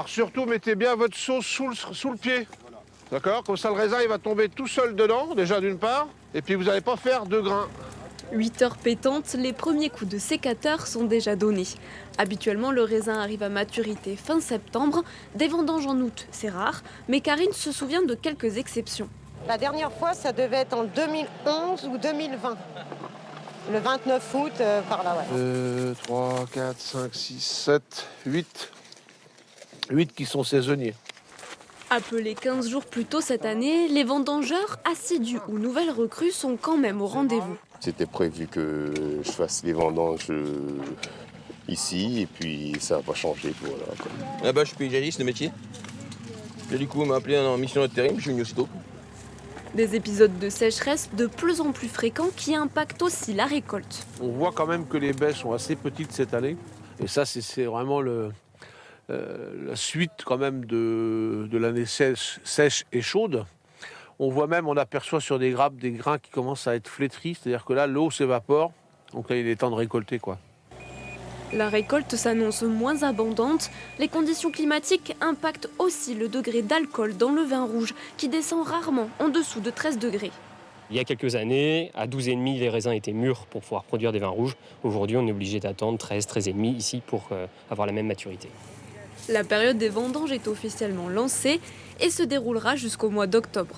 Alors surtout, mettez bien votre sauce sous le pied. D'accord? Comme ça, le raisin, il va tomber tout seul dedans, déjà d'une part. Et puis, vous n'allez pas faire de grains. 8 heures pétantes, les premiers coups de sécateur sont déjà donnés. Habituellement, le raisin arrive à maturité fin septembre. Des vendanges en août, c'est rare. Mais Karine se souvient de quelques exceptions. La dernière fois, ça devait être en 2011 ou 2020. Le 29 août, par là, ouais. 2, 3, 4, 5, 6, 7, 8. 8 qui sont saisonniers. Appelés 15 jours plus tôt cette année, les vendangeurs, assidus ou nouvelles recrues, sont quand même au rendez-vous. C'était prévu que je fasse les vendanges ici et puis ça n'a pas changé. Voilà, quoi. Ah bah, je suis paysagiste de métier. Et du coup, on m'a appelé en mission d'intérim, je suis venu aussitôt. Des épisodes de sécheresse de plus en plus fréquents qui impactent aussi la récolte. On voit quand même que les baies sont assez petites cette année. Et ça, c'est vraiment la suite quand même de l'année sèche et chaude. On voit même, on aperçoit sur des grappes des grains qui commencent à être flétris. C'est-à-dire que là, l'eau s'évapore. Donc là, il est temps de récolter, quoi. La récolte s'annonce moins abondante. Les conditions climatiques impactent aussi le degré d'alcool dans le vin rouge, qui descend rarement en dessous de 13 degrés. Il y a quelques années, à 12,5, les raisins étaient mûrs pour pouvoir produire des vins rouges. Aujourd'hui, on est obligé d'attendre 13, 13,5 ici pour avoir la même maturité. La période des vendanges est officiellement lancée et se déroulera jusqu'au mois d'octobre.